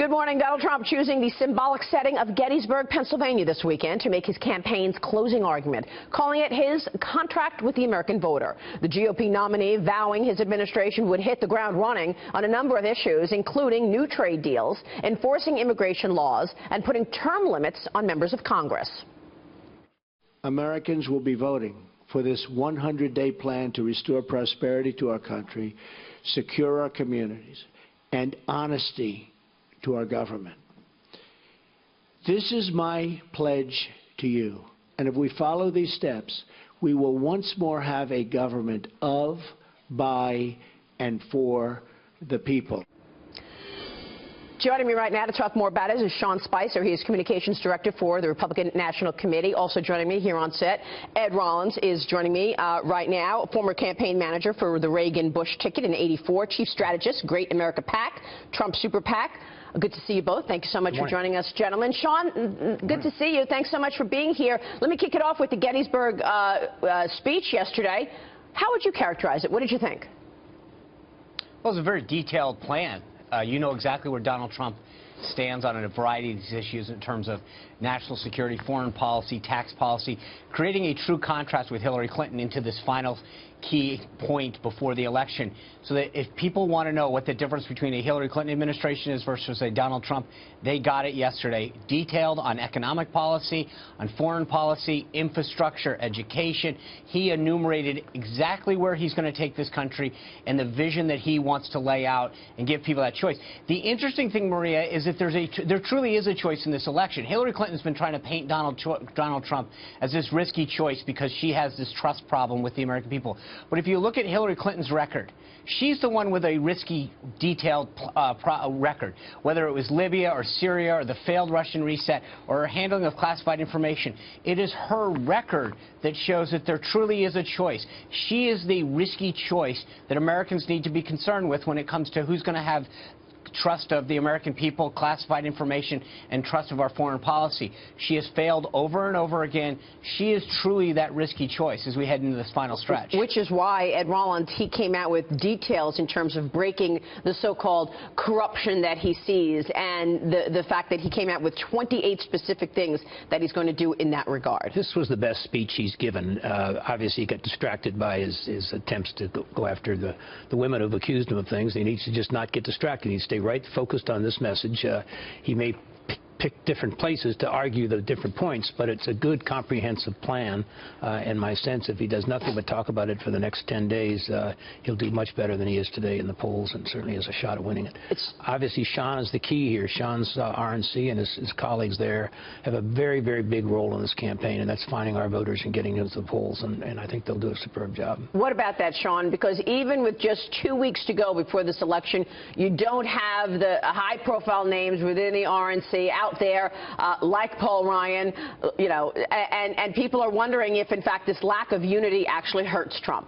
Good morning. Donald Trump choosing the symbolic setting of Gettysburg, Pennsylvania this weekend to make his campaign's closing argument, calling it his contract with the American voter. The GOP nominee vowing his administration would hit the ground running on a number of issues, including new trade deals, enforcing immigration laws, and putting term limits on members of Congress. Americans will be voting for this 100-day plan to restore prosperity to our country, secure our communities, and honesty to our government. This is my pledge to you. And if we follow these steps, we will once more have a government of, by, and for the people. Joining me right now to talk more about it is Sean Spicer. He is Communications Director for the Republican National Committee. Also joining me here on set, Ed Rollins is joining me right now, a former campaign manager for the Reagan-Bush ticket in '84, Chief Strategist, Great America PAC, Trump Super PAC. Good to see you both. Thank you so much for joining us, gentlemen. Sean, good to see you. Thanks so much for being here. Let me kick it off with the Gettysburg speech yesterday. How would you characterize it? What did you think? Well, it was a very detailed plan. You know exactly where Donald Trump stands on a variety of these issues in terms of national security, foreign policy, tax policy, creating a true contrast with Hillary Clinton into this final key point before the election, so that if people want to know what the difference between a Hillary Clinton administration is versus a Donald Trump, they got it yesterday. Detailed on economic policy, on foreign policy, infrastructure, education. He enumerated exactly where he's going to take this country and the vision that he wants to lay out and give people that choice. The interesting thing, Maria, is that there truly is a choice in this election. Hillary Clinton's been trying to paint Donald Trump as this risky choice because she has this trust problem with the American people. But if you look at Hillary Clinton's record, she's the one with a risky, detailed record, whether it was Libya or Syria or the failed Russian reset or her handling of classified information. It is her record that shows that there truly is a choice. She is the risky choice that Americans need to be concerned with when it comes to who's going to have trust of the American people, classified information, and trust of our foreign policy. She has failed over and over again. She is truly that risky choice as we head into this final stretch. Which is why Ed Rollins, he came out with details in terms of breaking the so-called corruption that he sees, and the fact that he came out with 28 specific things that he's going to do in that regard. This was the best speech he's given. Obviously, he got distracted by his attempts to go after the women who've accused him of things. He needs to just not get distracted. He needs to stay right focused on this message. He may pick different places to argue the different points, but it's a good comprehensive plan. In my sense, if he does nothing but talk about it for the next 10 days, he'll do much better than he is today in the polls, and certainly has a shot at winning it. Obviously, Sean is the key here. Sean's RNC and his colleagues there have a very, very big role in this campaign, and that's finding our voters and getting into the polls, and I think they'll do a superb job. What about that, Sean? Because even with just 2 weeks to go before this election, you don't have the high-profile names within the RNC out there like Paul Ryan, you know, and people are wondering if, in fact, this lack of unity actually hurts Trump.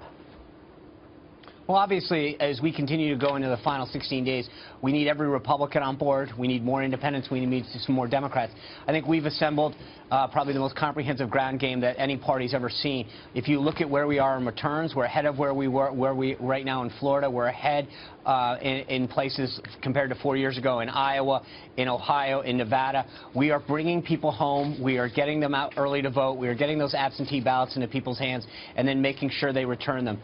Well, obviously, as we continue to go into the final 16 days, we need every Republican on board. We need more independents. We need some more Democrats. I think we've assembled probably the most comprehensive ground game that any party's ever seen. If you look at where we are in returns, we're ahead of where we were right now in Florida. We're ahead in places compared to 4 years ago in Iowa, in Ohio, in Nevada. We are bringing people home. We are getting them out early to vote. We are getting those absentee ballots into people's hands and then making sure they return them.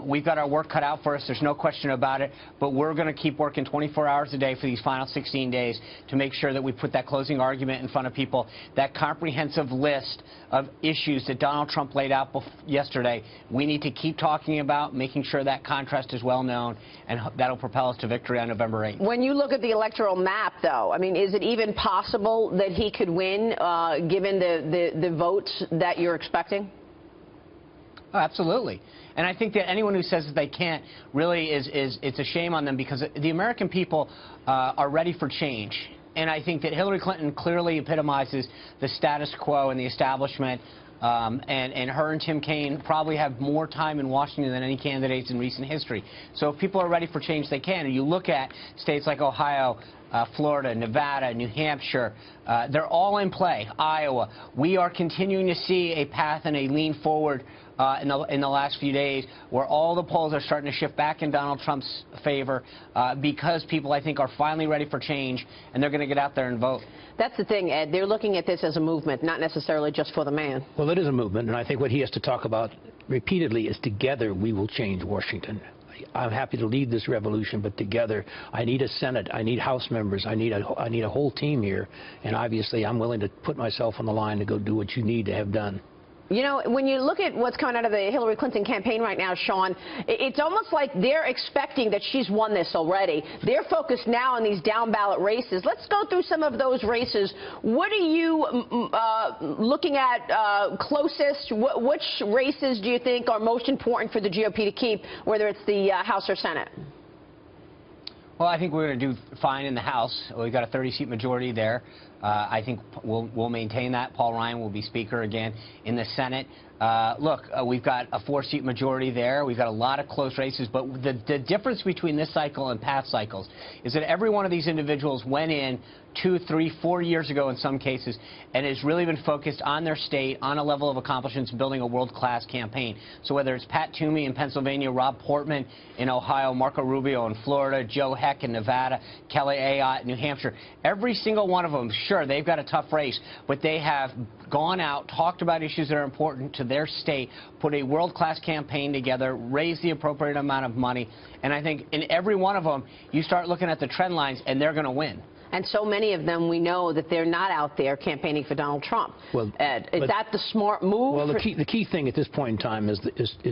We've got our work cut out for us. There's no question about it. But we're going to keep working 24 hours a day for these final 16 days to make sure that we put that closing argument in front of people, that comprehensive list of issues that Donald Trump laid out yesterday. We need to keep talking about, making sure that contrast is well known, and that'll propel us to victory on November 8th. When you look at the electoral map, though, I mean, is it even possible that he could win, given the votes that you're expecting? Oh, absolutely. And I think that anyone who says that they can't really it's a shame on them, because the American people are ready for change. And I think that Hillary Clinton clearly epitomizes the status quo and the establishment. And her and Tim Kaine probably have more time in Washington than any candidates in recent history. So if people are ready for change, they can. And you look at states like Ohio, Florida, Nevada, New Hampshire, they're all in play. Iowa. We are continuing to see a path and a lean forward in the last few days, where all the polls are starting to shift back in Donald Trump's favor because people, I think, are finally ready for change, and they're going to get out there and vote. That's the thing, Ed. They're looking at this as a movement, not necessarily just for the man. Well, it is a movement, and I think what he has to talk about repeatedly is together we will change Washington. I'm happy to lead this revolution, but together I need a Senate, I need House members, I need a whole team here, and obviously I'm willing to put myself on the line to go do what you need to have done. You know, when you look at what's coming out of the Hillary Clinton campaign right now, Sean, it's almost like they're expecting that she's won this already. They're focused now on these down-ballot races. Let's go through some of those races. What are you looking at closest? Which races do you think are most important for the GOP to keep, whether it's the House or Senate? Well, I think we're going to do fine in the House. We've got a 30-seat majority there. I think we'll maintain that. Paul Ryan will be Speaker again in the Senate. Look, we've got a 4-seat majority there. We've got a lot of close races. But the difference between this cycle and past cycles is that every one of these individuals went in 2, 3, 4 years ago in some cases and has really been focused on their state, on a level of accomplishments, building a world-class campaign. So whether it's Pat Toomey in Pennsylvania, Rob Portman in Ohio, Marco Rubio in Florida, Joe Heck in Nevada, Kelly Ayotte in New Hampshire, every single one of them, sure, they've got a tough race, but they have gone out, talked about issues that are important to their state, put a world-class campaign together, raised the appropriate amount of money, and I think in every one of them, you start looking at the trend lines, and they're going to win. And so many of them, we know that they're not out there campaigning for Donald Trump. Well, Ed, is that the smart move? Well, the key thing at this point in time is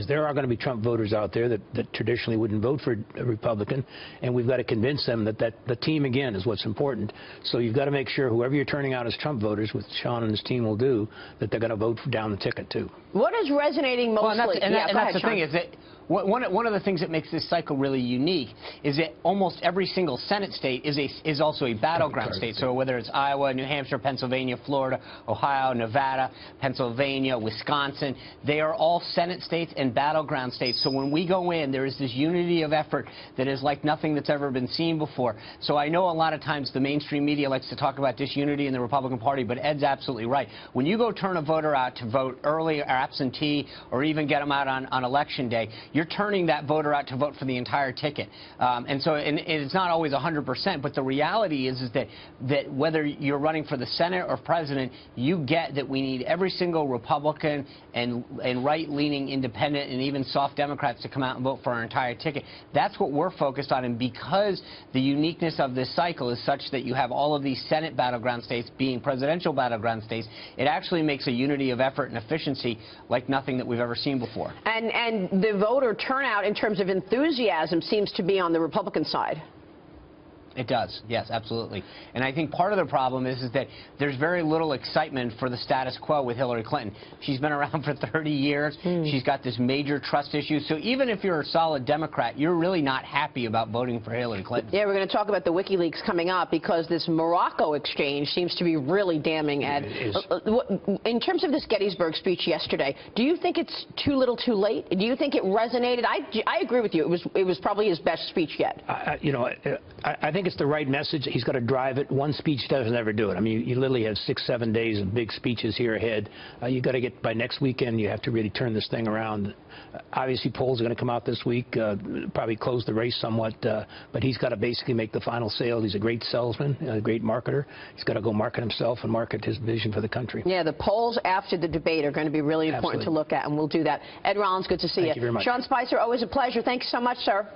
there are going to be Trump voters out there that traditionally wouldn't vote for a Republican, and we've got to convince them that the team, again, is what's important. So you've got to make sure whoever you're turning out as Trump voters, which Sean and his team will do, that they're going to vote down the ticket, too. What is resonating mostly? Well, and that's the thing, is that one of the things that makes this cycle really unique is that almost every single Senate state is also a battleground state. So whether it's Iowa, New Hampshire, Pennsylvania, Florida, Ohio, Nevada, Pennsylvania, Wisconsin, they are all Senate states and battleground states. So when we go in, there is this unity of effort that is like nothing that's ever been seen before. So I know a lot of times the mainstream media likes to talk about disunity in the Republican Party, but Ed's absolutely right. When you go turn a voter out to vote early or absentee or even get them out on Election Day, you're turning that voter out to vote for the entire ticket. And it's not always 100%, but the reality is that whether you're running for the Senate or president, you get that we need every single Republican and right-leaning independent and even soft Democrats to come out and vote for our entire ticket. That's what we're focused on, and because the uniqueness of this cycle is such that you have all of these Senate battleground states being presidential battleground states, it actually makes a unity of effort and efficiency like nothing that we've ever seen before. And the voter turnout in terms of enthusiasm seems to be on the Republican side. It does, yes, absolutely. And I think part of the problem is that there's very little excitement for the status quo with Hillary Clinton. She's been around for 30 years. She's got this major trust issue. So even if you're a solid Democrat, you're really not happy about voting for Hillary Clinton. Yeah, we're going to talk about the WikiLeaks coming up because this Morocco exchange seems to be really damning, Ed. In terms of this Gettysburg speech yesterday, do you think it's too little too late? Do you think it resonated? I agree with you. It was probably his best speech yet. I think it's the right message. He's got to drive it. One speech doesn't ever do it. I mean, you literally have 6-7 days of big speeches here ahead. You've got to get by next weekend. You have to really turn this thing around. Obviously, polls are going to come out this week, probably close the race somewhat, but he's got to basically make the final sale. He's a great salesman, a great marketer. He's got to go market himself and market his vision for the country. Yeah, the polls after the debate are going to be really important to look at, and we'll do that. Ed Rollins, good to see you. Thank you very much. Sean Spicer, always a pleasure. Thank you so much, sir.